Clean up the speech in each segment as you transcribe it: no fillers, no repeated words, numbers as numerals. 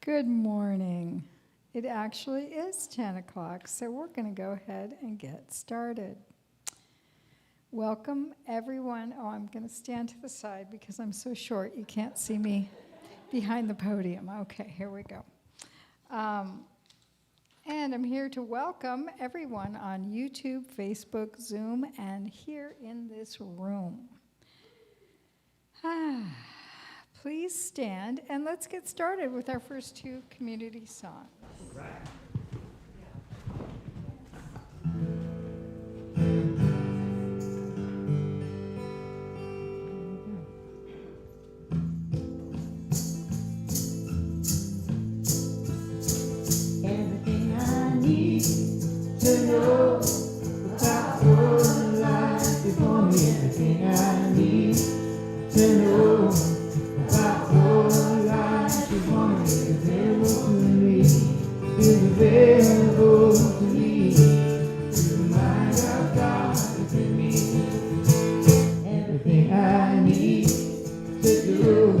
Good morning. It actually is 10 o'clock, so we're going to go ahead and get started. Welcome, everyone. Oh, I'm going to stand to the side because I'm so short you can't see me behind the podium. Okay, here we go. And I'm here to welcome everyone on YouTube, Facebook, Zoom, and here in this room. Please stand, and let's get started with our first two community songs. Right. Everything I need to know about what lies before me. Everything I need to know about what lies before me is available to me. Is available to me. Through the mind of God within me. Everything I need to do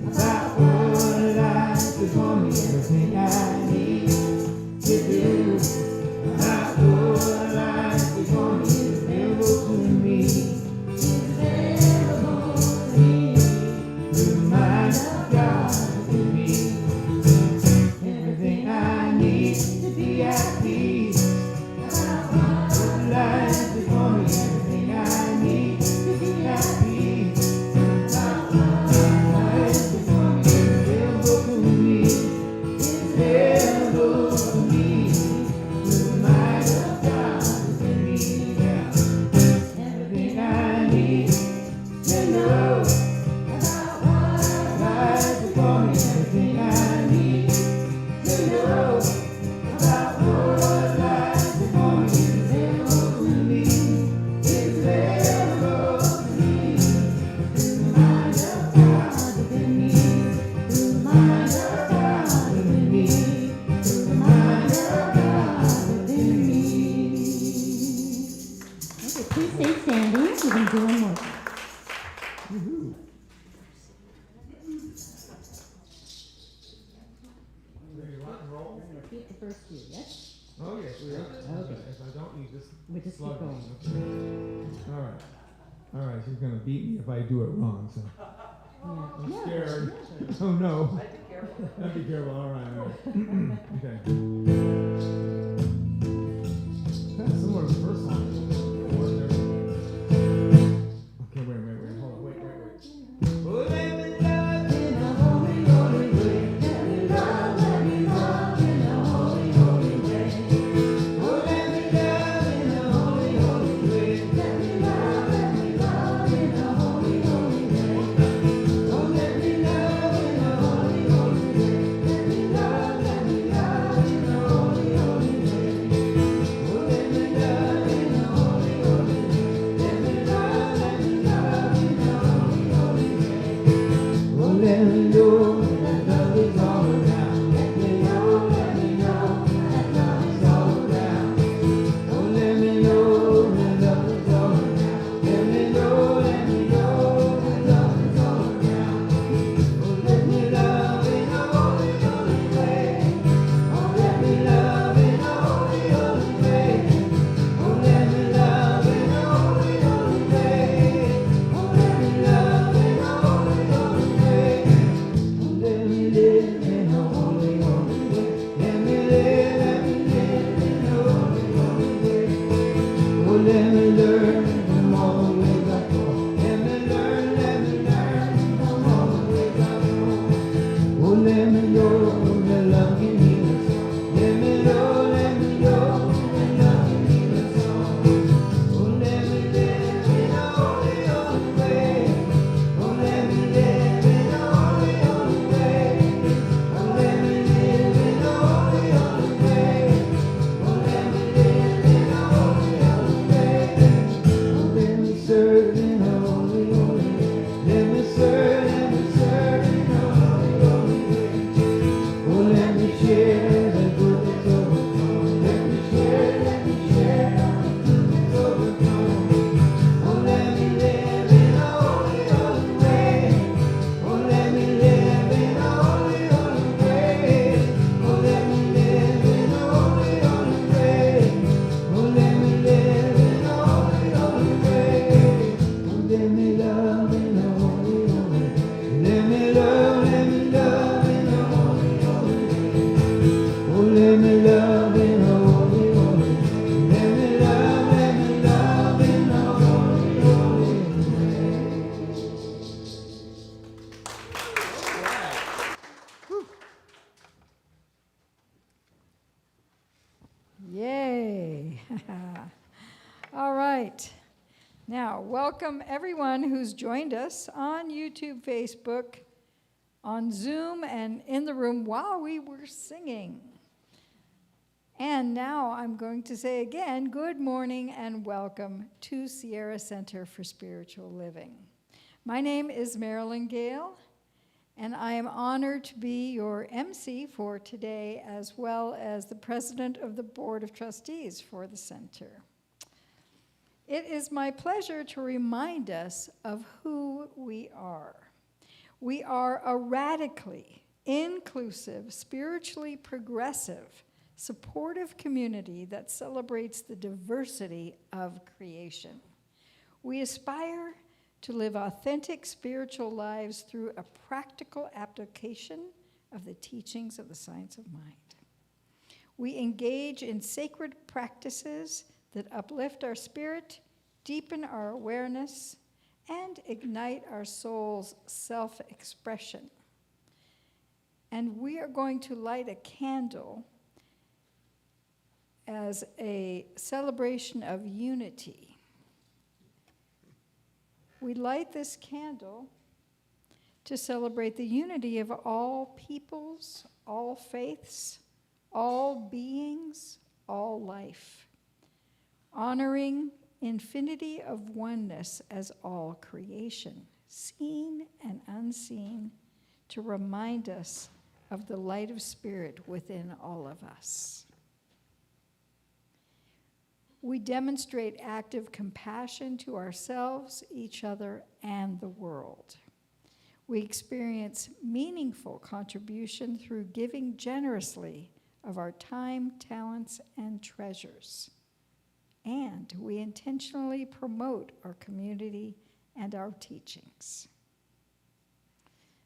about what lies before me. Everything I need to do about what lies before me is available to me. Is available to me. Through the mind of God within me. Everything I need to be at peace. About what lies before me. Everything I need to be at peace. About what lies before me is available to me. Is available to me. Through the might of God within me. Yeah. Everything I need to know about what lies before me. Everything I need to know about what lies before me is available to me. Is available to me. Through the mind of God within me. Through the mind of God within me. Through the mind of God within me. Okay, please stay standing. We're going to do one more. Woohoo. Ready to rock and roll? Repeat the first few, yes? Oh, yes, we are. Okay. If I don't, you just We just keep slug me. going. Okay. All right. All right, she's going to beat me if I do it wrong, so I'm Yeah. scared. Yeah. Oh, no. I'd be careful. All right, all right. Okay. That's similar to the first song. Okay, wait. Hold on, wait. Oh, let me love in a holy, holy way. Let me love in a holy, holy way. Oh, let me love in a holy, holy way. Let me love in a holy, holy way. Oh, let me love in a holy, holy way. Let me love in a holy, holy way. Oh, let me love in a holy, holy way. Let me love in a holy, holy way. Oh, let me know that love is all around. Let me know that love is all around. Oh, let me know that love is all around. Let me know that love is all around. Oh, let me love in a holy, holy way. Oh, let me love in a holy, holy way. Oh, let me love in a holy, holy way. Oh, let me love in a holy, holy way. Oh, let me live in a holy, holy way. Let me live in a holy, holy way. Oh, let me learn from all the ways I fall. Let me learn from all the ways I fall. Oh, let me know that love can heal us all. Let me know that love can heal us all. Oh, let me live in a holy, holy way. Oh, let me live in a holy, holy way. Oh, let me live in a holy, holy way. Oh, let me live in a holy, holy way. Oh, let me serve in a holy, holy way. Let me serve in a holy, holy way. Oh, let me share welcome everyone who's joined us on YouTube, Facebook, on Zoom, and in the room while we were singing. And now I'm going to say again, good morning and welcome to Sierra Center for Spiritual Living. My name is Marilyn Gale, and I am honored to be your MC for today, as well as the president of the Board of Trustees for the center. It is my pleasure to remind us of who we are. We are a radically inclusive, spiritually progressive, supportive community that celebrates the diversity of creation. We aspire to live authentic spiritual lives through a practical application of the teachings of the science of mind. We engage in sacred practices that uplift our spirit, deepen our awareness, and ignite our soul's self-expression. And we are going to light a candle as a celebration of unity. We light this candle to celebrate the unity of all peoples, all faiths, all beings, all life, honoring infinity of oneness as all creation, seen and unseen, to remind us of the light of spirit within all of us. We demonstrate active compassion to ourselves, each other, and the world. We experience meaningful contribution through giving generously of our time, talents, and treasures. And we intentionally promote our community and our teachings.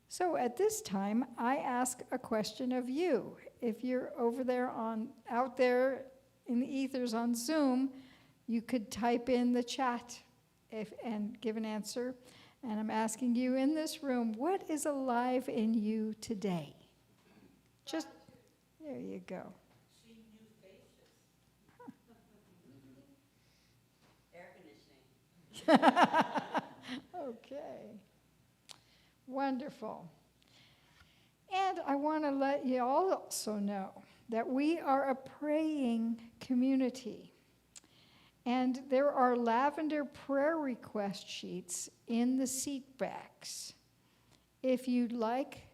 So at this time, I ask a question of you. If you're out there in the ethers on Zoom, you could type in the chat and give an answer. And I'm asking you in this room, what is alive in you today? Just, there you go. See new faces. Air conditioning. Okay. Wonderful. And I want to let you all also know that we are a praying community. And there are lavender prayer request sheets in the seat backs. If you'd like,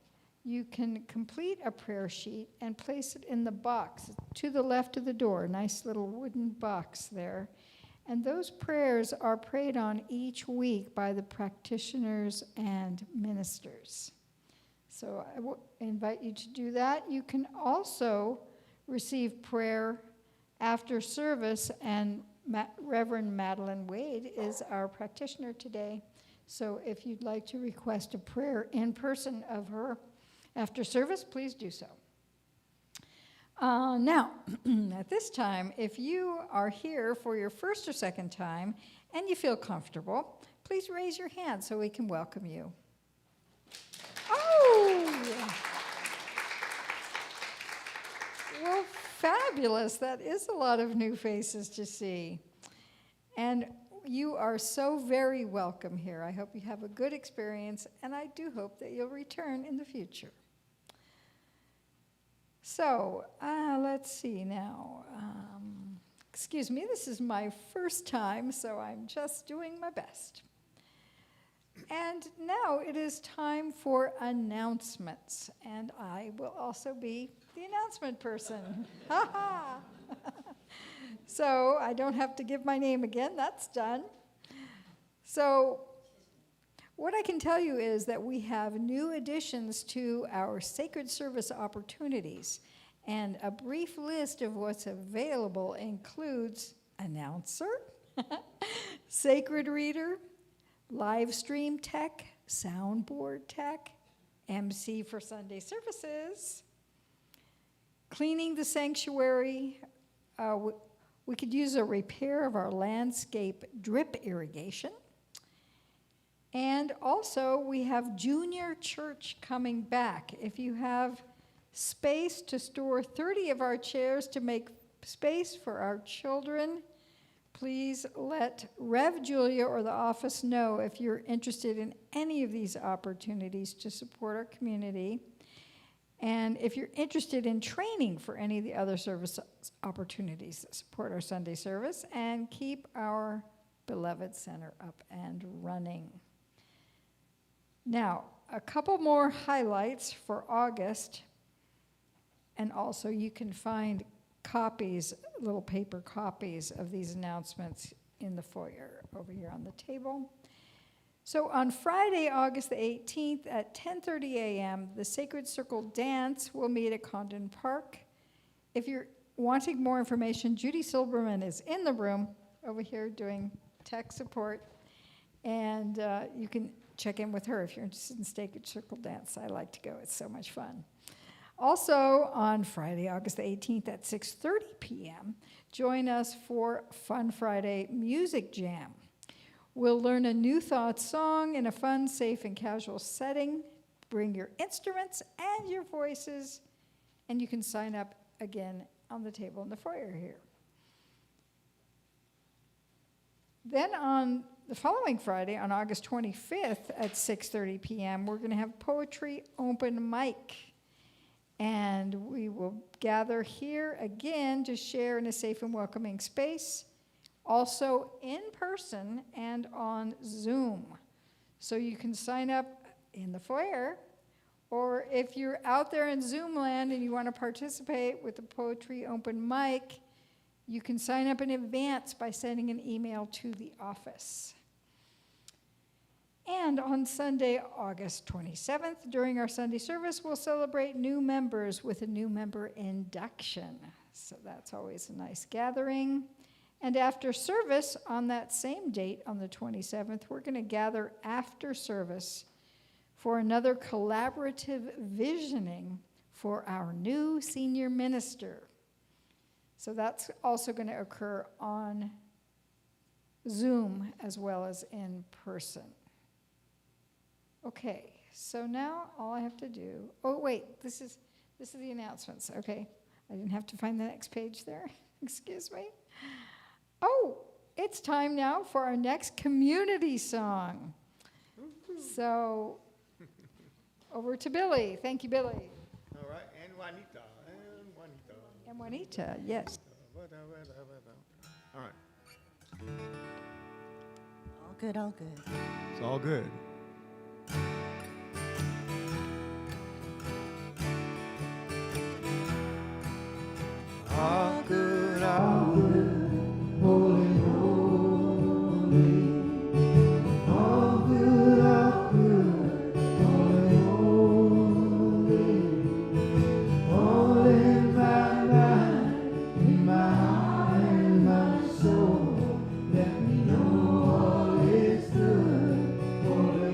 you can complete a prayer sheet and place it in the box to the left of the door, nice little wooden box there. And those prayers are prayed on each week by the practitioners and ministers. So I will invite you to do that. You can also receive prayer after service, and Reverend Madeline Wade is our practitioner today. So if you'd like to request a prayer in person of her after service, please do so. Now, at this time, if you are here for your first or second time and you feel comfortable, please raise your hand so we can welcome you. Oh! Well, fabulous. That is a lot of new faces to see. And you are so very welcome here. I hope you have a good experience, and I do hope that you'll return in the future. So, let's see now. Excuse me, this is my first time, so I'm just doing my best. And now it is time for announcements, and I will also be the announcement person. Ha ha! So I don't have to give my name again, that's done. So what I can tell you is that we have new additions to our sacred service opportunities, and a brief list of what's available includes announcer, sacred reader, live stream tech, soundboard tech, MC for Sunday services, cleaning the sanctuary. We could use a repair of our landscape drip irrigation. And also, we have junior church coming back. If you have space to store 30 of our chairs to make space for our children, please let Rev Julia or the office know if you're interested in any of these opportunities to support our community. And if you're interested in training for any of the other service opportunities that support our Sunday service and keep our beloved center up and running. Now, a couple more highlights for August, and also you can find copies, little paper copies of these announcements in the foyer over here on the table. So on Friday, August the 18th at 10:30 a.m., the Sacred Circle Dance will meet at Condon Park. If you're wanting more information, Judy Silberman is in the room over here doing tech support, and you can check in with her if you're interested in Sacred Circle Dance. I like to go. It's so much fun. Also, on Friday, August the 18th at 6:30 p.m., join us for Fun Friday Music Jam. We'll learn a New Thoughts song in a fun, safe, and casual setting. Bring your instruments and your voices, and you can sign up again on the table in the foyer here. Then on the following Friday, on August 25th at 6:30 p.m., we're going to have Poetry Open Mic. And we will gather here again to share in a safe and welcoming space, also in person and on Zoom. So you can sign up in the foyer, or if you're out there in Zoom land and you want to participate with the Poetry Open Mic, you can sign up in advance by sending an email to the office. And on Sunday, August 27th, during our Sunday service, we'll celebrate new members with a new member induction. So that's always a nice gathering. And after service, on that same date, on the 27th, we're going to gather after service for another collaborative visioning for our new senior minister. So that's also going to occur on Zoom as well as in person. Okay, so now all I have to do, oh wait, this is the announcements. Okay, I didn't have to find the next page there. Excuse me. Oh, it's time now for our next community song. So over to Billy. Thank you, Billy. All right, and Juanita. And Juanita, yes. All right. All good, all good. It's all good. All good, all good. Holy, holy, all good, all good. Holy, holy, all in my mind, in my heart and my soul. Let me know all is good. Holy,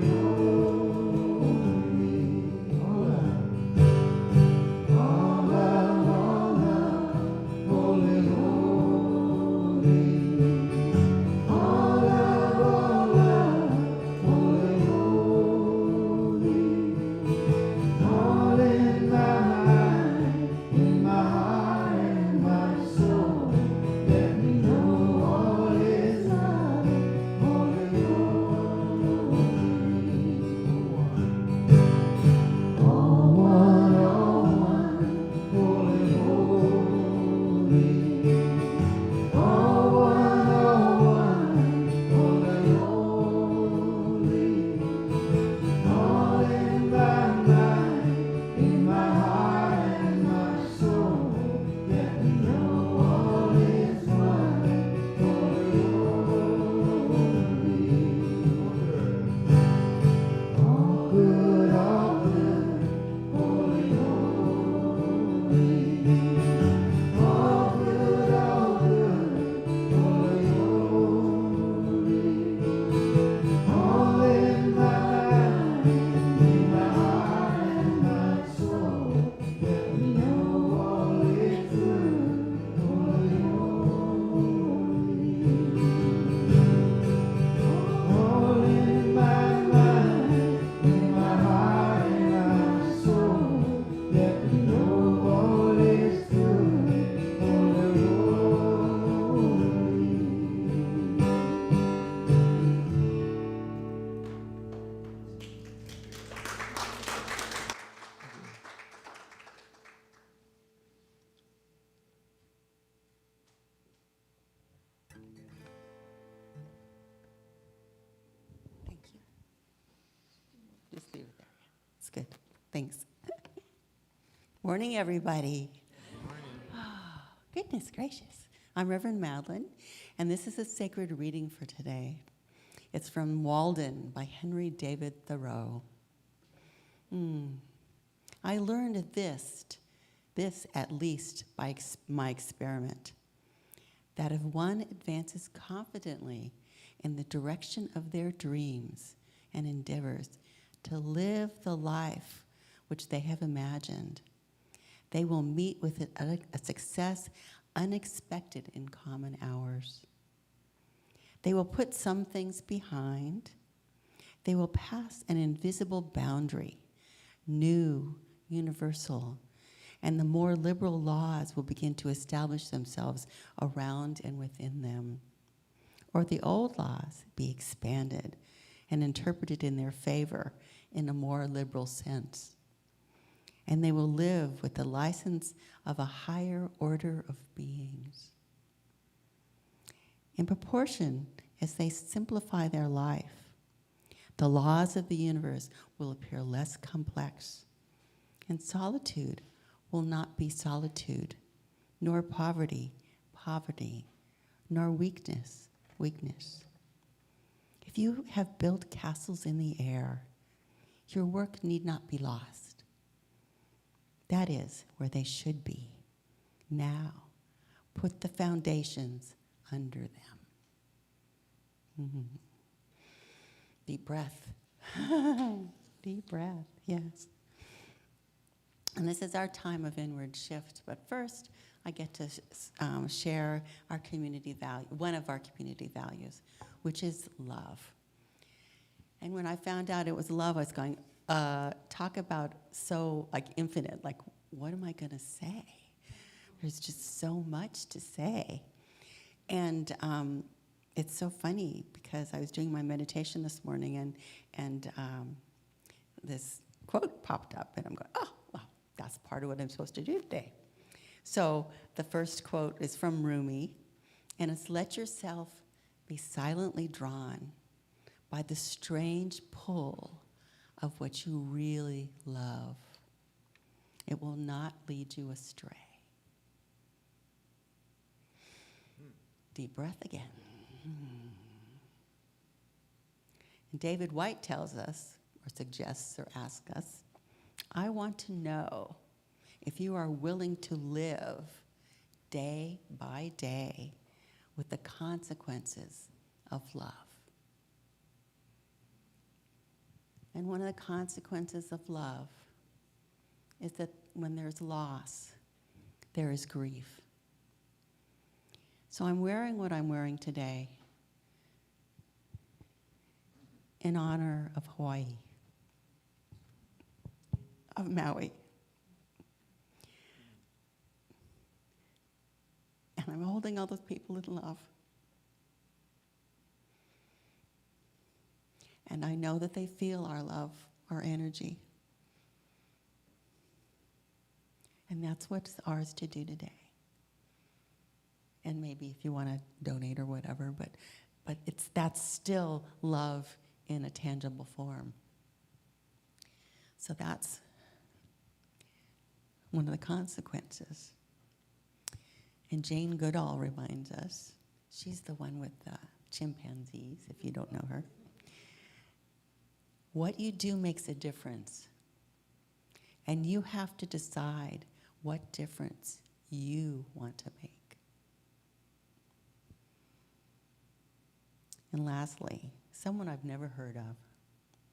see you there. It's good. Thanks. Morning, everybody. Oh, goodness gracious. I'm Reverend Madeline, and this is a sacred reading for today. It's from Walden by Henry David Thoreau. I learned this at least by my experiment, that if one advances confidently in the direction of their dreams and endeavors to live the life which they have imagined, they will meet with a success unexpected in common hours. They will put some things behind. They will pass an invisible boundary, new, universal, and the more liberal laws will begin to establish themselves around and within them. Or the old laws be expanded and interpreted in their favor in a more liberal sense. And they will live with the license of a higher order of beings. In proportion as they simplify their life, the laws of the universe will appear less complex, and solitude will not be solitude, nor poverty, poverty, nor weakness, weakness. If you have built castles in the air, your work need not be lost. That is where they should be. Now, put the foundations under them. Deep breath. Deep breath, yes. And this is our time of inward shift. But first, I get to share our community value, one of our community values, which is love. And when I found out it was love, I was going, talk about so infinite. Like, what am I going to say? There's just so much to say. And it's so funny because I was doing my meditation this morning and this quote popped up, and I'm going, oh, well, that's part of what I'm supposed to do today. So the first quote is from Rumi, and it's, let yourself be silently drawn by the strange pull of what you really love. It will not lead you astray. Deep breath again. And David White tells us, or suggests, or asks us, I want to know if you are willing to live day by day with the consequences of love. And one of the consequences of love is that when there's loss, there is grief. So I'm wearing what I'm wearing today in honor of Hawaii, of Maui. And I'm holding all those people in love. And I know that they feel our love, our energy. And that's what's ours to do today. And maybe if you want to donate or whatever, but that's still love in a tangible form. So that's one of the consequences. And Jane Goodall reminds us, she's the one with the chimpanzees, if you don't know her. What you do makes a difference. And you have to decide what difference you want to make. And lastly, someone I've never heard of,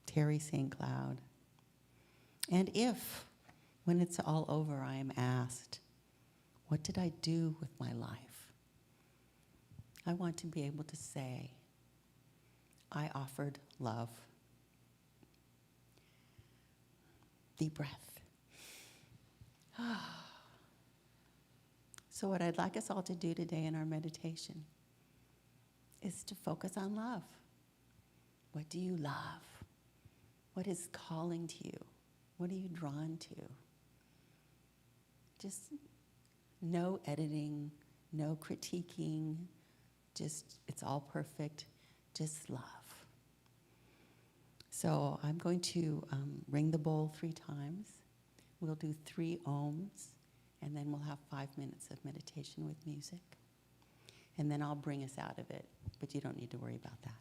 Terry St. Cloud. And if, when it's all over, I am asked, what did I do with my life? I want to be able to say, I offered love. Deep breath. So what I'd like us all to do today in our meditation is to focus on love. What do you love? What is calling to you? What are you drawn to? Just no editing, no critiquing, just it's all perfect, just love. So I'm going to ring the bowl 3 times. We'll do 3 ohms, and then we'll have 5 minutes of meditation with music. And then I'll bring us out of it, but you don't need to worry about that.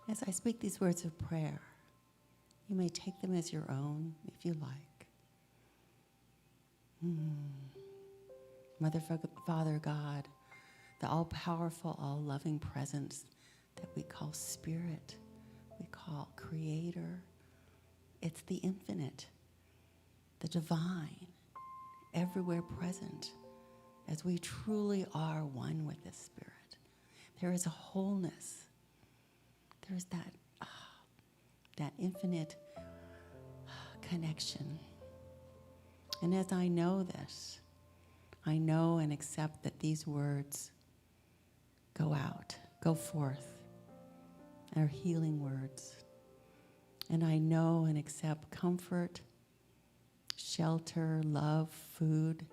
As I speak these words of prayer, you may take them as your own if you like. Mother, Father God, the all-powerful, all-loving presence that we call Spirit, we call Creator. It's the infinite, the divine, everywhere present, as we truly are one with the Spirit. There is a wholeness. There's that infinite connection. And as I know this, I know and accept that these words go out, go forth, are healing words. And I know and accept comfort, shelter, love, food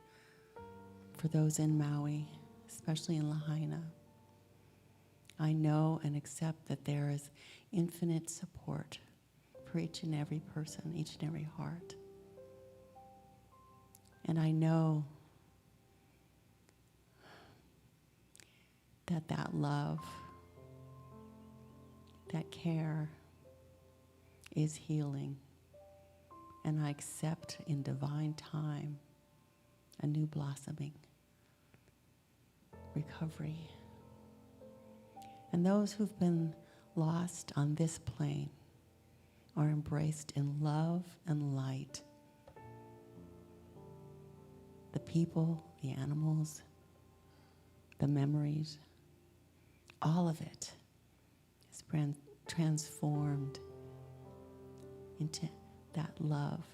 for those in Maui, especially in Lahaina. I know and accept that there is infinite support for each and every person, each and every heart. And I know that love, that care is healing. And I accept in divine time a new blossoming, recovery. And those who've been lost on this plane are embraced in love and light. The people, the animals, the memories, all of it is transformed into that love,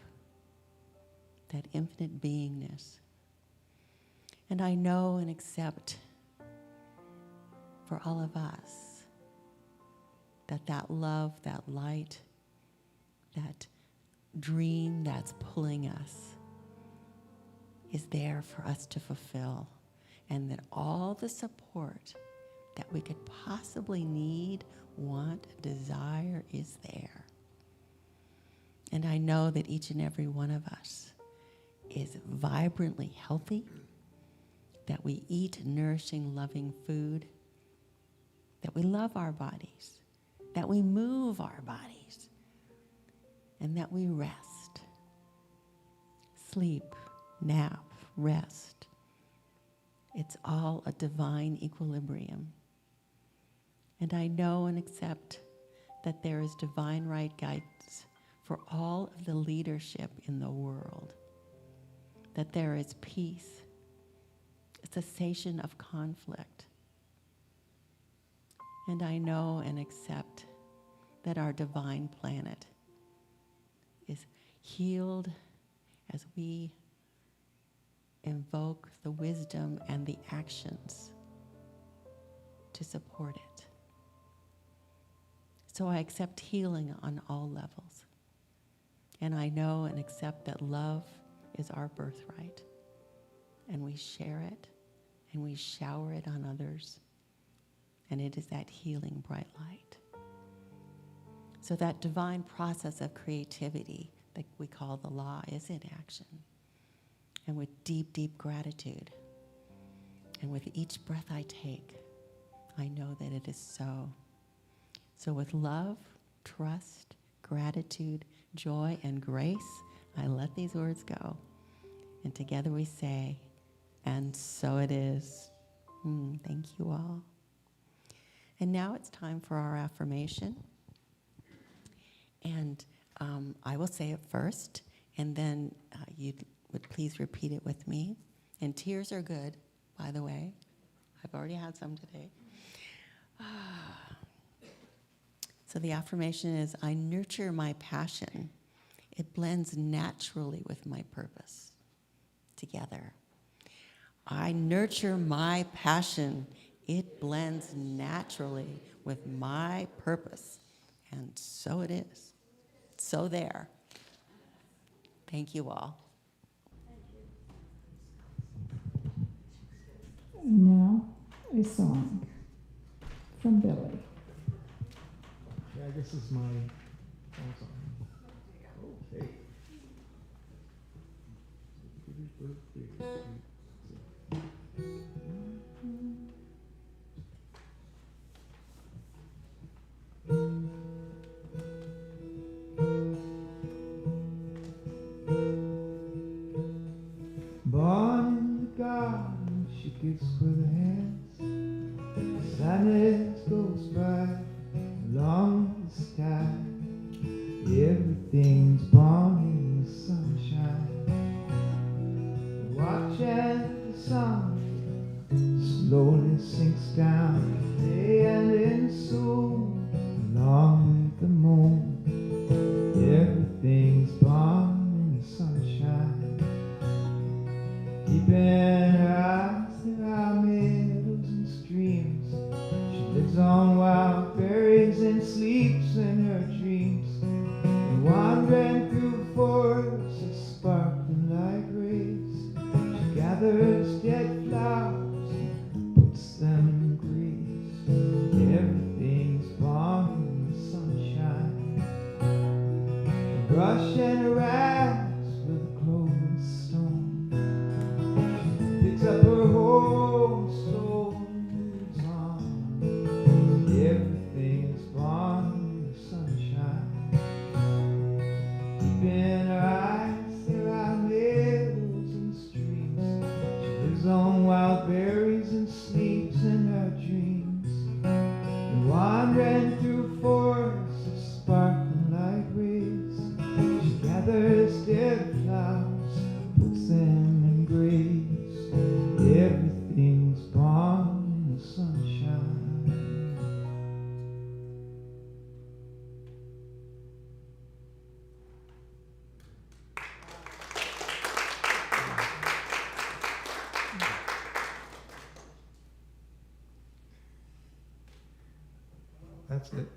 that infinite beingness. And I know and accept for all of us that love, that light, that dream that's pulling us is there for us to fulfill, and that all the support that we could possibly need, want, desire is there. And I know that each and every one of us is vibrantly healthy, that we eat nourishing, loving food, that we love our bodies, that we move our bodies, and that we rest, sleep, nap, rest. It's all a divine equilibrium. And I know and accept that there is divine right guidance for all of the leadership in the world, that there is peace, a cessation of conflict. And I know and accept that our divine planet is healed as we invoke the wisdom and the actions to support it. So I accept healing on all levels. And I know and accept that love is our birthright. And we share it, and we shower it on others. And it is that healing bright light. So that divine process of creativity that we call the law is in action. And with deep, deep gratitude, and with each breath I take, I know that it is so. So with love, trust, gratitude, joy, and grace, I let these words go. And together we say, and so it is. Thank you all. And now it's time for our affirmation. And I will say it first, and then you would please repeat it with me. And tears are good, by the way. I've already had some today. So the affirmation is, I nurture my passion. It blends naturally with my purpose. Together. I nurture my passion. It blends naturally with my purpose. And so it is. So there. Thank you all. And now, a song from Billy. Yeah, I guess this is my phone song. Okay. Everything's born in the sunshine. Watch as the sun slowly sinks down day and in soon, along with the moon. Everything's born in the sunshine. Deep in her eyes there are meadows and streams. She lives on wild berries and sleeps in her dreams. And wandering through forests of sparkling light rays, she gathers dead flowers and puts them in graves. Everything's born in the sunshine. A brush and a rags with a cloven stone. Picks up her whole soul and moves on. Everything's born in the sunshine. Deep in her eyes there are meadows and streams. She lives on wild berries and sleeps in her dreams. And wandering through forests of sparkling light rays, she gathers dead flowers, puts them in graves. Everything's born in the sunshine. That's it.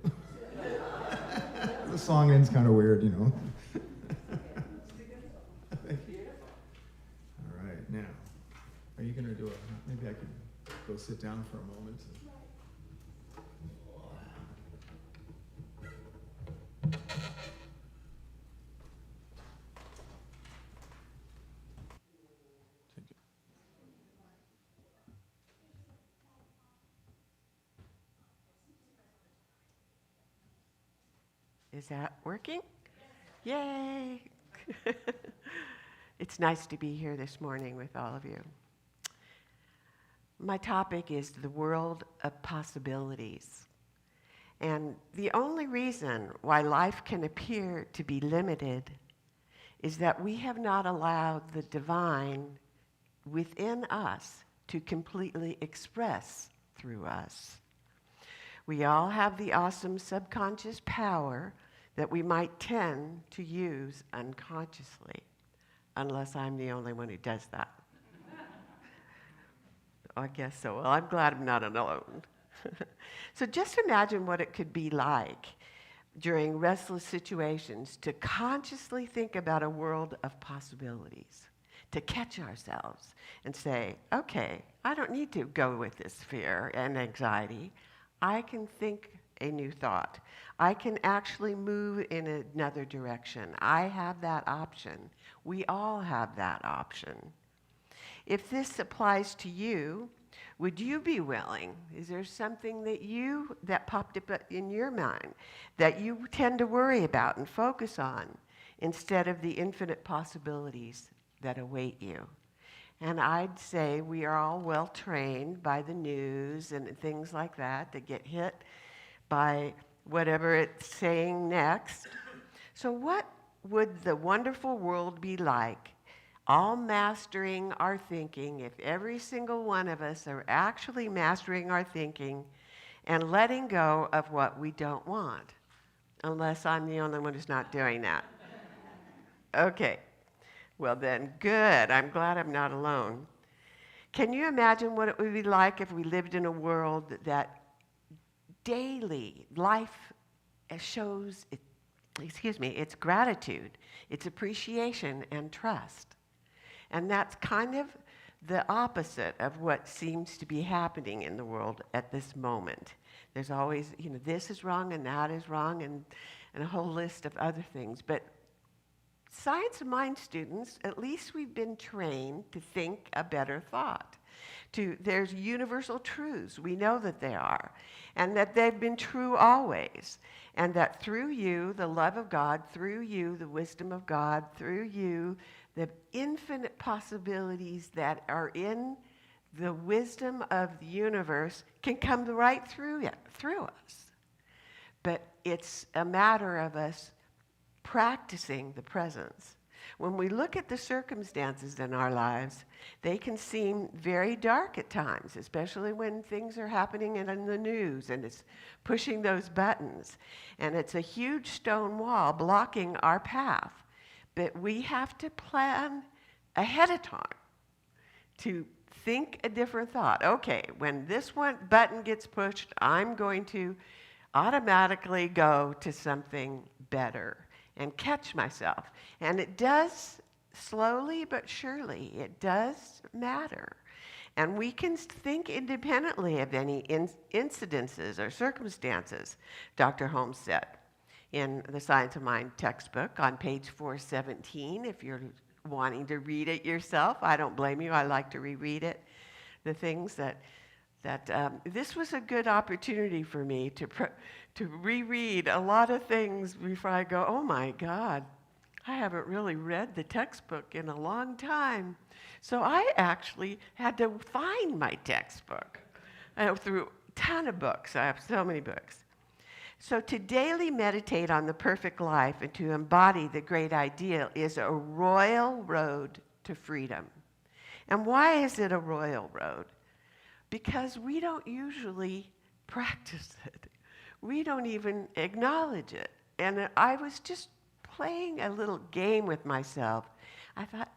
The song ends kind of weird, you know. All right, now, are you going to do maybe I could go sit down for a moment. Is that working? Yay! It's nice to be here this morning with all of you. My topic is the world of possibilities. And the only reason why life can appear to be limited is that we have not allowed the divine within us to completely express through us. We all have the awesome subconscious power that we might tend to use unconsciously, unless I'm the only one who does that. I guess so. Well, I'm glad I'm not alone. So just imagine what it could be like during restless situations to consciously think about a world of possibilities, to catch ourselves and say, okay, I don't need to go with this fear and anxiety. I can think a new thought. I can actually move in another direction. I have that option. We all have that option. If this applies to you, would you be willing? Is there something that popped up in your mind that you tend to worry about and focus on instead of the infinite possibilities that await you? And I'd say we are all well trained by the news and things like that get hit by whatever it's saying next. So what would the wonderful world be like, all mastering our thinking, if every single one of us are actually mastering our thinking and letting go of what we don't want? Unless I'm the only one who's not doing that. Okay. Well then, good. I'm glad I'm not alone. Can you imagine what it would be like if we lived in a world that daily life shows its gratitude, its appreciation and trust? And that's kind of the opposite of what seems to be happening in the world at this moment. There's always, this is wrong and that is wrong and a whole list of other things. But science of mind students, at least we've been trained to think a better thought. There's universal truths. We know that they are, and that they've been true always, and that through you, the love of God, through you, the wisdom of God, through you, the infinite possibilities that are in the wisdom of the universe can come right through us. But it's a matter of us practicing the presence. When we look at the circumstances in our lives, they can seem very dark at times, especially when things are happening in the news and it's pushing those buttons. And it's a huge stone wall blocking our path. But we have to plan ahead of time to think a different thought. Okay, when this one button gets pushed, I'm going to automatically go to something better and catch myself. And it does, slowly but surely, it does matter. And we can think independently of any incidences or circumstances, Dr. Holmes said in the Science of Mind textbook on page 417, if you're wanting to read it yourself. I don't blame you. I like to reread it. The things that this was a good opportunity for me to reread a lot of things before I go, oh my God, I haven't really read the textbook in a long time. So I actually had to find my textbook through a ton of books. I have so many books. So to daily meditate on the perfect life and to embody the great ideal is a royal road to freedom. And why is it a royal road? Because we don't usually practice it. We don't even acknowledge it. And I was just playing a little game with myself. I thought,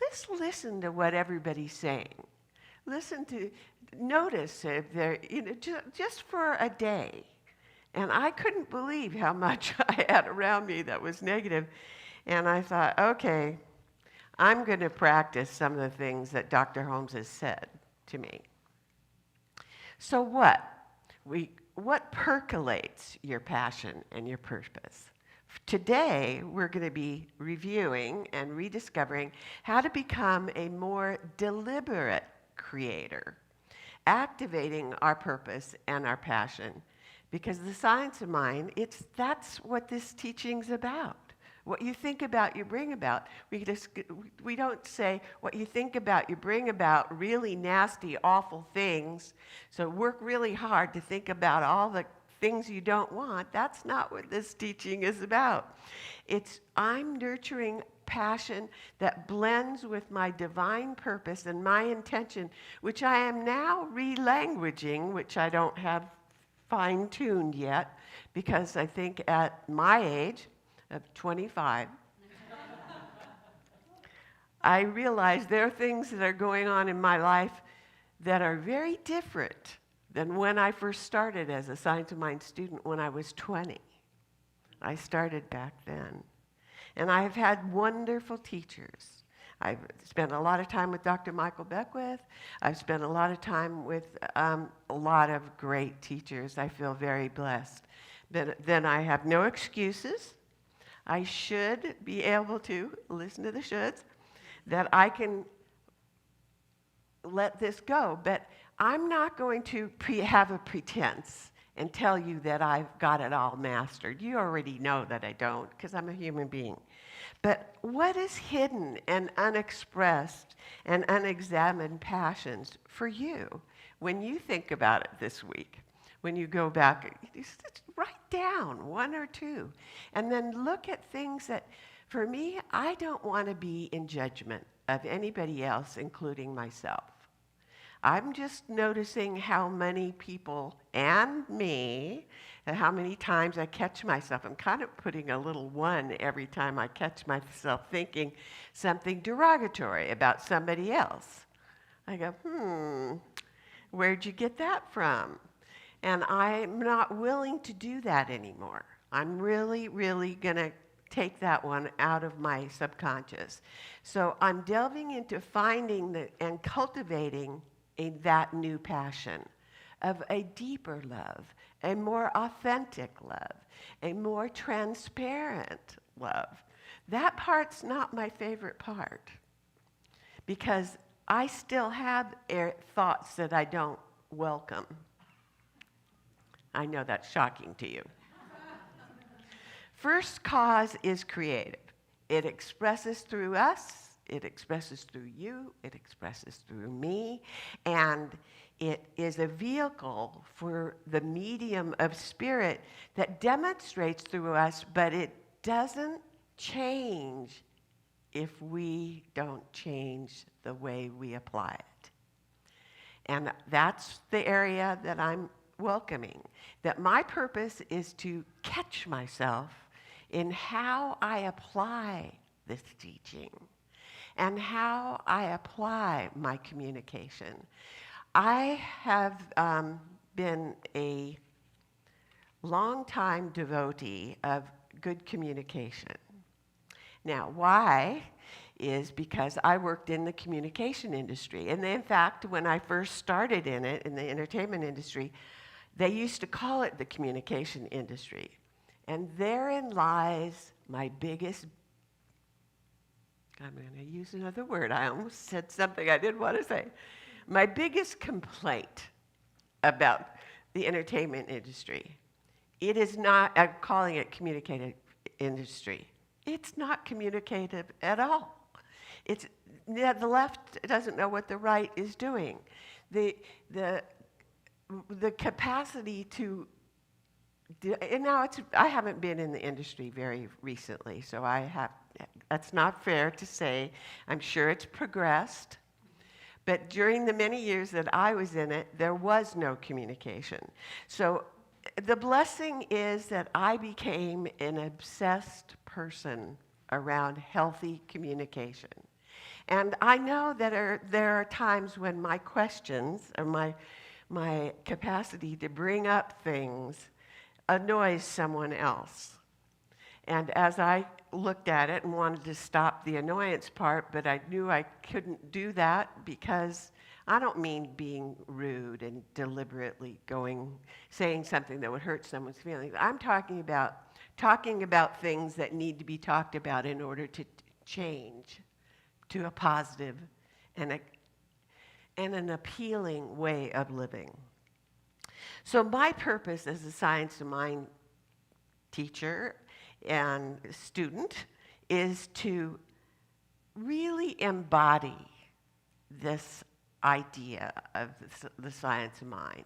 let's listen to what everybody's saying. Notice if they're, just for a day. And I couldn't believe how much I had around me that was negative. And I thought, okay, I'm going to practice some of the things that Dr. Holmes has said to me. So what percolates your passion and your purpose? Today, we're going to be reviewing and rediscovering how to become a more deliberate creator, activating our purpose and our passion. Because the science of mind, that's what this teaching's about. What you think about, you bring about. We don't say what you think about, you bring about really nasty, awful things. So work really hard to think about all the things you don't want. That's not what this teaching is about. I'm nurturing passion that blends with my divine purpose and my intention, which I am now relanguaging, which I don't have fine-tuned yet, because I think at my age of 25, I realize there are things that are going on in my life that are very different than when I first started as a Science of Mind student when I was 20. I started back then. And I've had wonderful teachers. I've spent a lot of time with Dr. Michael Beckwith. I've spent a lot of time with a lot of great teachers. I feel very blessed. Then I have no excuses. I should be able to listen to the shoulds, that I can let this go. But I'm not going to have a pretense and tell you that I've got it all mastered. You already know that I don't, because I'm a human being. But what is hidden and unexpressed and unexamined passions for you when you think about it this week? When you go back, just write down one or two, and then look at things that, for me, I don't want to be in judgment of anybody else, including myself. I'm just noticing how many people and me, and how many times I catch myself. I'm kind of putting a little one every time I catch myself thinking something derogatory about somebody else. I go, where'd you get that from? And I'm not willing to do that anymore. I'm really, really going to take that one out of my subconscious. So I'm delving into finding and cultivating that new passion of a deeper love, a more authentic love, a more transparent love. That part's not my favorite part, because I still have thoughts that I don't welcome. I know that's shocking to you. First cause is creative. It expresses through us, it expresses through you, it expresses through me, and it is a vehicle for the medium of spirit that demonstrates through us, but it doesn't change if we don't change the way we apply it. And that's the area that I'm welcoming. That my purpose is to catch myself in how I apply this teaching and how I apply my communication. I have been a longtime devotee of good communication. Now, why is because I worked in the communication industry. And in fact, when I first started in it, in the entertainment industry, they used to call it the communication industry. And therein lies my biggest, I'm going to use another word. I almost said something I didn't want to say. My biggest complaint about the entertainment industry. It is not, I'm calling it communicative industry. It's not communicative at all. It's, the left doesn't know what the right is doing. The capacity to, and now I haven't been in the industry very recently, so that's not fair to say. I'm sure it's progressed. But during the many years that I was in it, there was no communication. So the blessing is that I became an obsessed person around healthy communication. And I know that there are times when my questions or my capacity to bring up things annoys someone else. And as I looked at it and wanted to stop the annoyance part, but I knew I couldn't do that because I don't mean being rude and deliberately saying something that would hurt someone's feelings. I'm talking about things that need to be talked about in order to change to a positive and an appealing way of living. So my purpose as a Science of Mind teacher and student is to really embody this idea of the science of mind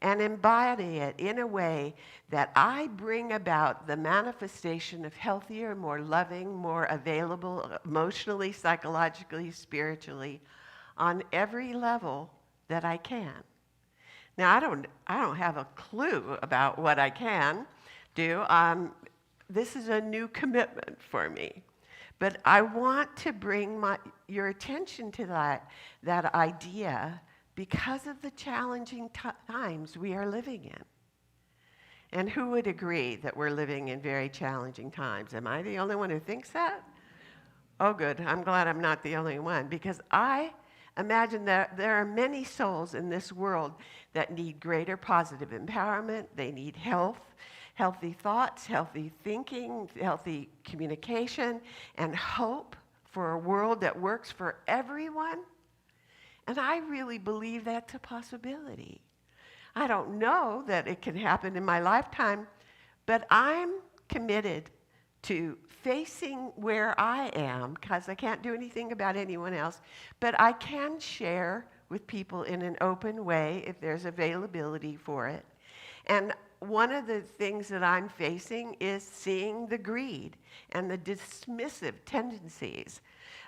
and embody it in a way that I bring about the manifestation of healthier, more loving, more available emotionally, psychologically, spiritually on every level that I can. Now, I don't have a clue about what I can do. This is a new commitment for me. But I want to bring your attention to that idea because of the challenging times we are living in. And who would agree that we're living in very challenging times? Am I the only one who thinks that? Oh, good. I'm glad I'm not the only one, because I imagine that there are many souls in this world that need greater positive empowerment. They need health, healthy thoughts, healthy thinking, healthy communication, and hope for a world that works for everyone. And I really believe that's a possibility. I don't know that it can happen in my lifetime, but I'm committed to facing where I am, because I can't do anything about anyone else, but I can share with people in an open way if there's availability for it. And one of the things that I'm facing is seeing the greed and the dismissive tendencies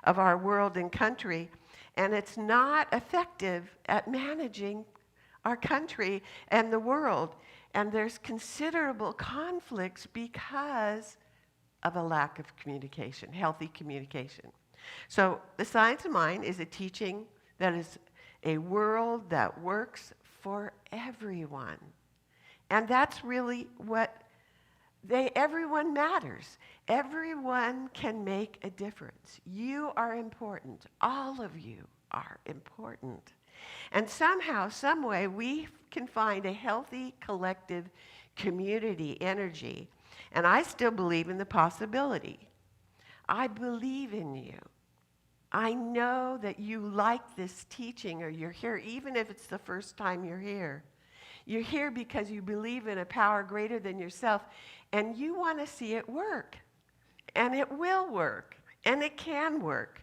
of our world and country, and it's not effective at managing our country and the world. And there's considerable conflicts because of a lack of communication, healthy communication. So the Science of Mind is a teaching that is a world that works for everyone. And that's really what everyone matters. Everyone can make a difference. You are important. All of you are important. And somehow, some way, we can find a healthy collective community energy. And I still believe in the possibility. I believe in you. I know that you like this teaching, or you're here, even if it's the first time you're here. You're here because you believe in a power greater than yourself, and you want to see it work. And it will work, and it can work.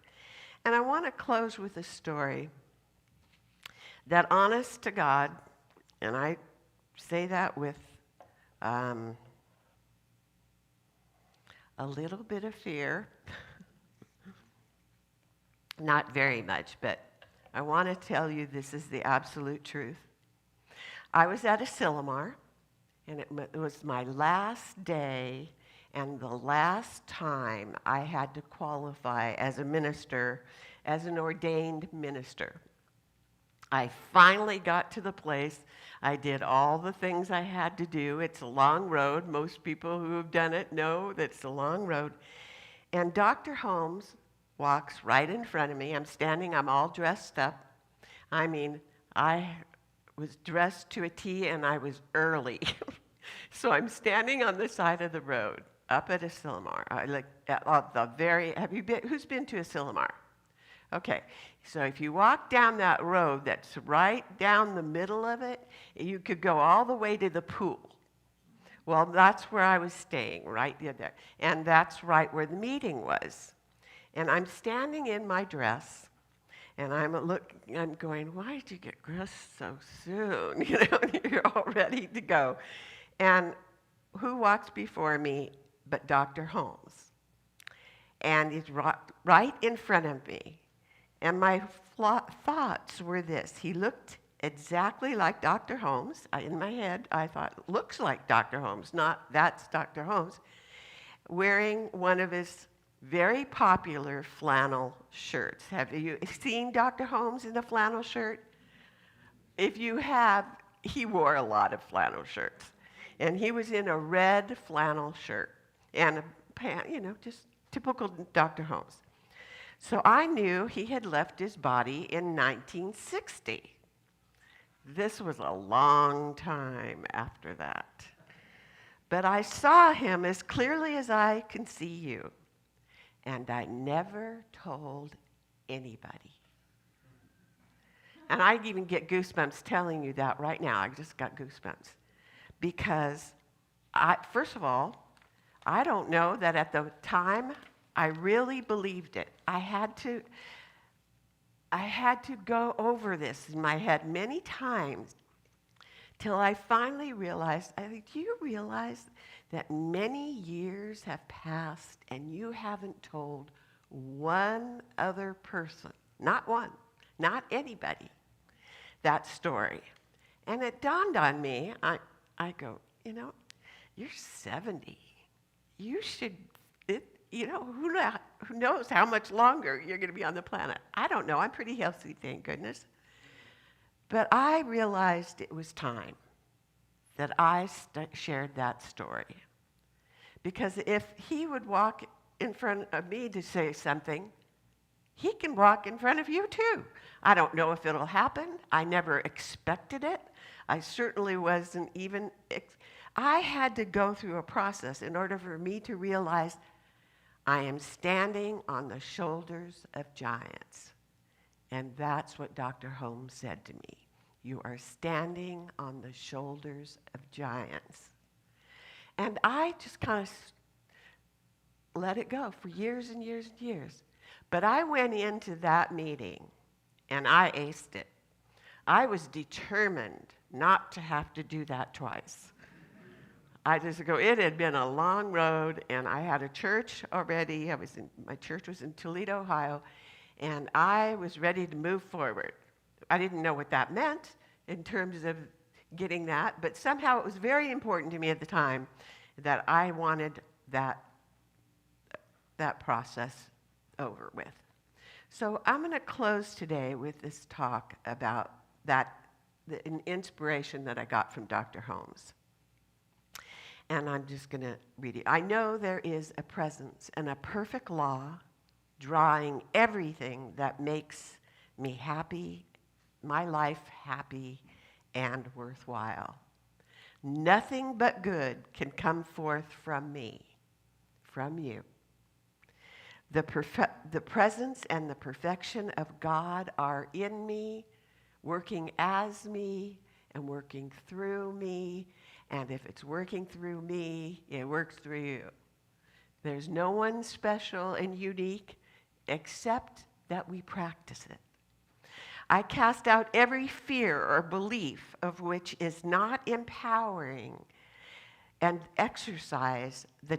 And I want to close with a story that, honest to God, and I say that with a a little bit of fear. Not very much, but I want to tell you this is the absolute truth. I was at Asilomar, and it was my last day and the last time I had to qualify as a minister, as an ordained minister. I finally got to the place. I did all the things I had to do. It's a long road. Most people who have done it know that it's a long road. And Dr. Holmes walks right in front of me. I'm standing, I'm all dressed up. I mean, I was dressed to a T and I was early. So I'm standing on the side of the road up at Asilomar. Who's been to Asilomar? Okay, so if you walk down that road that's right down the middle of it, you could go all the way to the pool. Well, that's where I was staying, right there. And that's right where the meeting was. And I'm standing in my dress, and I'm going, why did you get dressed so soon? You know, you're all ready to go. And who walks before me but Dr. Holmes? And he's right in front of me. And my thoughts were this. He looked exactly like Dr. Holmes. In my head, I thought, looks like Dr. Holmes, not that's Dr. Holmes, wearing one of his very popular flannel shirts. Have you seen Dr. Holmes in a flannel shirt? If you have, he wore a lot of flannel shirts. And he was in a red flannel shirt and a pant, you know, just typical Dr. Holmes. So I knew he had left his body in 1960. This was a long time after that. But I saw him as clearly as I can see you. And I never told anybody. And I even get goosebumps telling you that right now. I just got goosebumps. Because, first of all, I don't know that at the time I really believed it. I had to go over this in my head many times till I finally realized, do you realize that many years have passed and you haven't told one other person, not one, not anybody, that story? And it dawned on me, I go, you know, you're 70. You should, who knows how much longer you're going to be on the planet? I don't know. I'm pretty healthy, thank goodness. But I realized it was time that I shared that story. Because if he would walk in front of me to say something, he can walk in front of you too. I don't know if it'll happen. I never expected it. I certainly wasn't even, I had to go through a process in order for me to realize I am standing on the shoulders of giants. And that's what Dr. Holmes said to me. You are standing on the shoulders of giants. And I just kind of let it go for years and years and years. But I went into that meeting and I aced it. I was determined not to have to do that twice. It had been a long road, and I had a church already. My church was in Toledo, Ohio, and I was ready to move forward. I didn't know what that meant in terms of getting that, but somehow it was very important to me at the time that I wanted that process over with. So I'm going to close today with this talk about an inspiration that I got from Dr. Holmes. And I'm just going to read it. I know there is a presence and a perfect law drawing everything that makes me happy, my life happy and worthwhile. Nothing but good can come forth from me, from you. The presence and the perfection of God are in me, working as me, and working through me. And if it's working through me, it works through you. There's no one special and unique except that we practice it. I cast out every fear or belief of which is not empowering and exercise the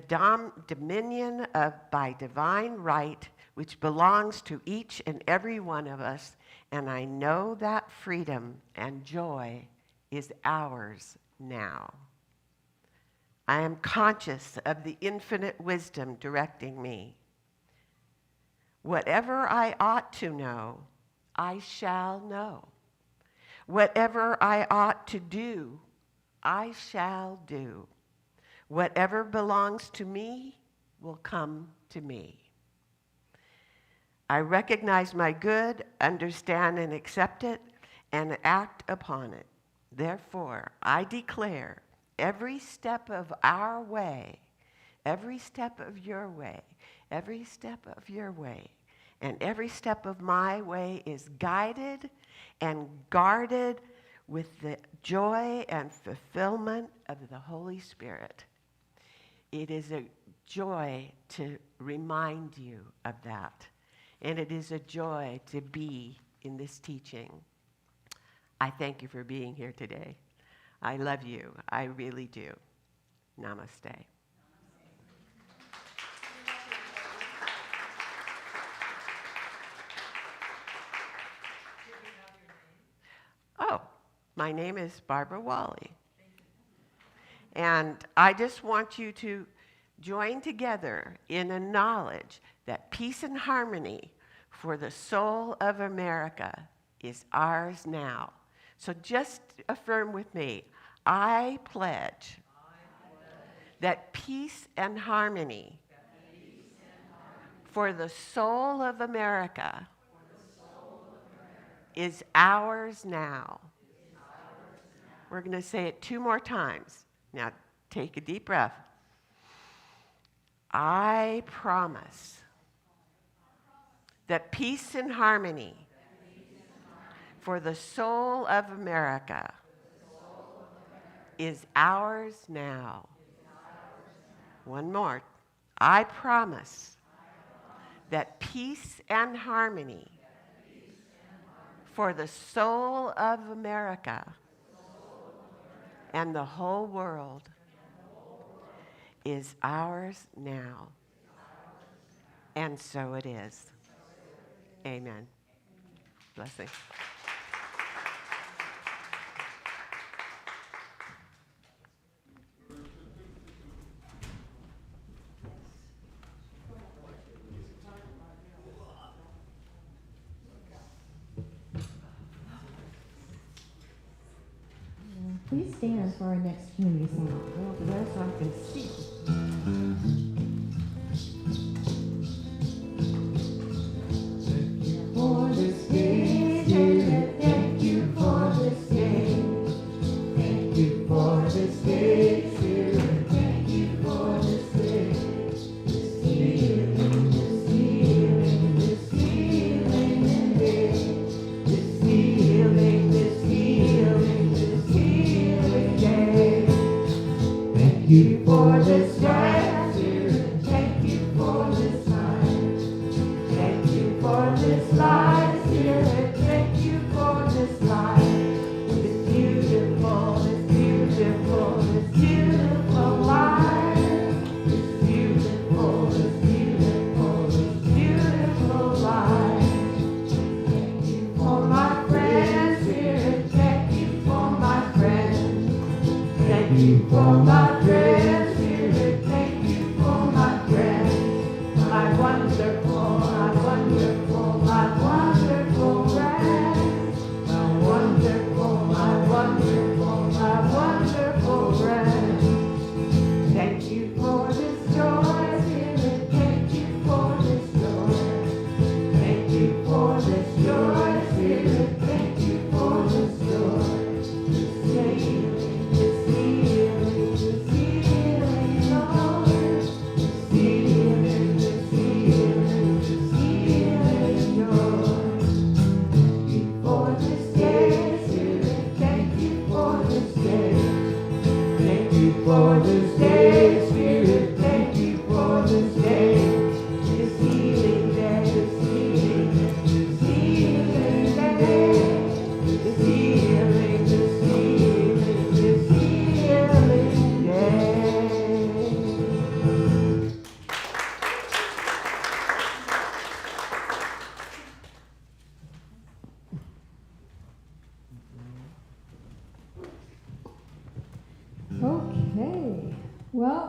dominion of by divine right, which belongs to each and every one of us, and I know that freedom and joy is ours now. I am conscious of the infinite wisdom directing me. Whatever I ought to know, I shall know. Whatever I ought to do, I shall do. Whatever belongs to me will come to me. I recognize my good, understand and accept it, and act upon it. Therefore, I declare every step of our way, every step of your way, every step of your way, and every step of my way is guided and guarded with the joy and fulfillment of the Holy Spirit. It is a joy to remind you of that. And it is a joy to be in this teaching. I thank you for being here today. I love you. I really do. Namaste. Oh, my name is Barbara Walley. And I just want you to join together in a knowledge that peace and harmony for the soul of America is ours now. So just affirm with me, I pledge that peace and harmony for the soul of America is ours now. We're going to say it 2 more times. Now, take a deep breath. I promise that peace and harmony for the soul of America is ours now. One more. I promise that peace and harmony for the soul of America and the whole world is ours now. And so it is. Amen. Blessing. Please stand for our next community song. Well, yes, I can see. For this day, Spirit, thank you for this day. Thank you for this day, Spirit, thank you for this day. This healing, this healing, this healing in day. This healing, this healing, this healing day. Thank you for this day, Spirit, thank you for this time. Thank you for this life, Spirit. Thank you for this life. This beautiful, this beautiful, this beautiful life. This beautiful, this beautiful, this beautiful life. Thank you for my friends, Spirit. Thank you for my friends. Thank you for my friends, Spirit. Thank you for my friends. My wonderful, my wonderful, my wonderful friends. My wonderful, my wonderful, my wonderful friends. Thank you for this joy, Spirit. Thank you for this joy. Thank you for this joy, Spirit. Thank you for this joy. This healing, this healing, this healing, Lord. This healing, this healing.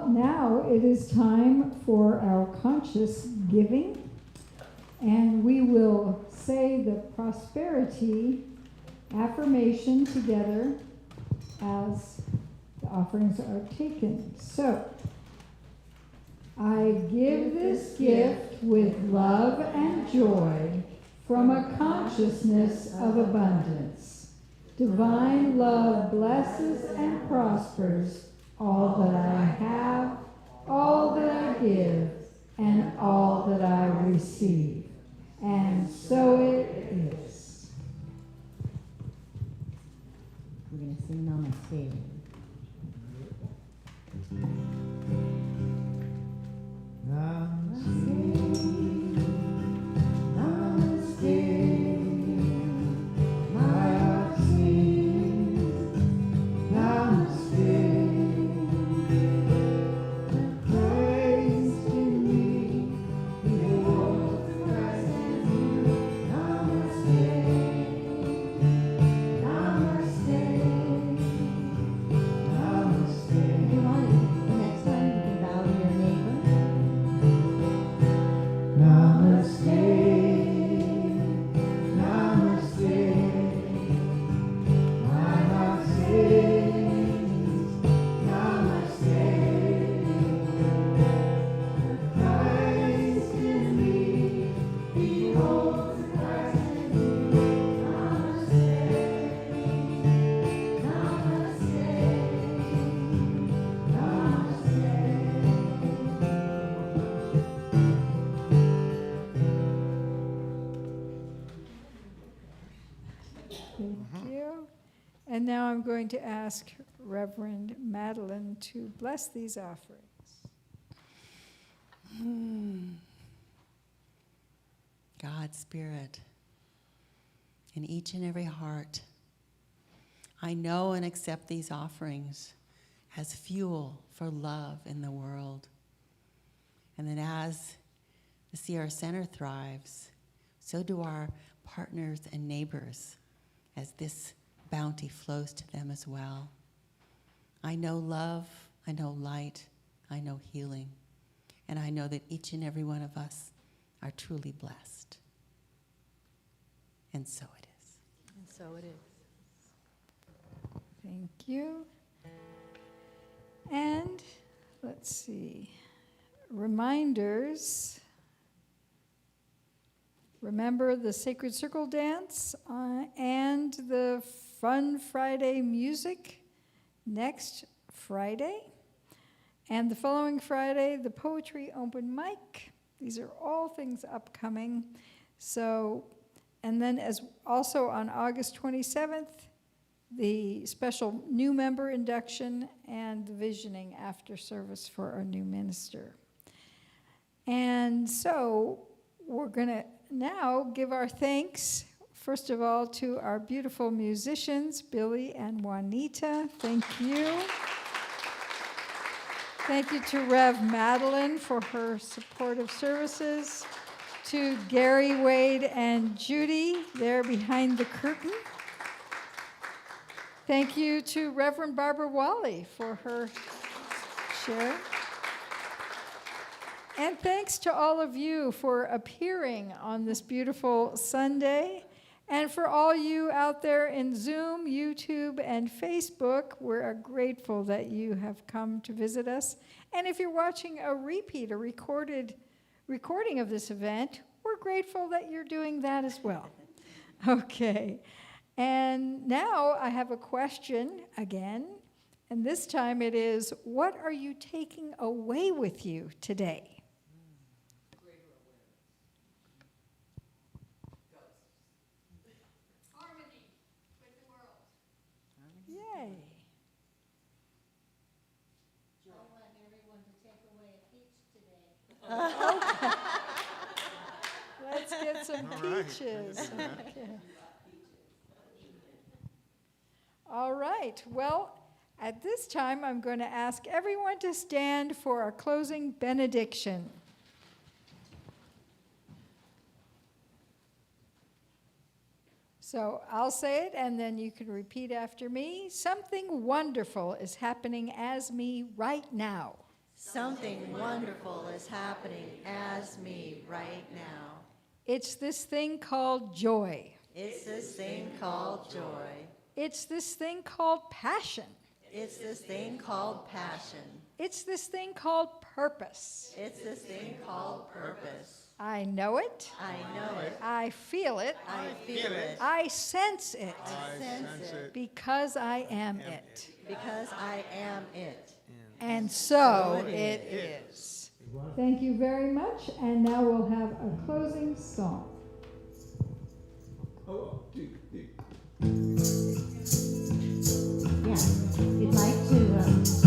Well, now it is time for our conscious giving, and we will say the prosperity affirmation together as the offerings are taken. So, I give this gift with love and joy from a consciousness of abundance. Divine love blesses and prospers all that I have, all that I give, and all that I receive. And so it is. We're going to sing Namaste. Thank you. And now I'm going to ask Reverend Madeline to bless these offerings. God's Spirit in each and every heart. I know and accept these offerings as fuel for love in the world. And that as the Sierra Center thrives, so do our partners and neighbors as this bounty flows to them as well. I know love, I know light, I know healing, and I know that each and every one of us are truly blessed. And so it is. And so it is. Thank you. And let's see, reminders. Remember the Sacred Circle dance and the Fun Friday music next Friday. And the following Friday, the Poetry Open Mic. These are all things upcoming. So, and then as also on August 27th, the special new member induction and the visioning after service for our new minister. And so we're going to now give our thanks, first of all, to our beautiful musicians, Billy and Juanita. Thank you. Thank you to Rev Madeline for her supportive services, to Gary, Wade, and Judy there behind the curtain. Thank you to Reverend Barbara Walley for her share. And thanks to all of you for appearing on this beautiful Sunday. And for all you out there in Zoom, YouTube, and Facebook, we're grateful that you have come to visit us. And if you're watching a repeat, a recording of this event, we're grateful that you're doing that as well. Okay. And now I have a question again. And this time it is, what are you taking away with you today? Yay. I want everyone to take away a peach today. Let's get some peaches. Okay. All right. Well, at this time, I'm going to ask everyone to stand for our closing benediction. So I'll say it, and then you can repeat after me. Something wonderful is happening as me right now. Something wonderful is happening as me right now. It's this thing called joy. It's this thing called joy. It's this thing called passion. It's this thing called passion. It's this thing called purpose. It's this thing called purpose. I know it. I know it. I feel it. I feel it. I sense it. I sense it. Because I am it. Because I am it. And so it is. Thank you very much. And now we'll have a closing song. Oh, dude. Yeah, we'd like to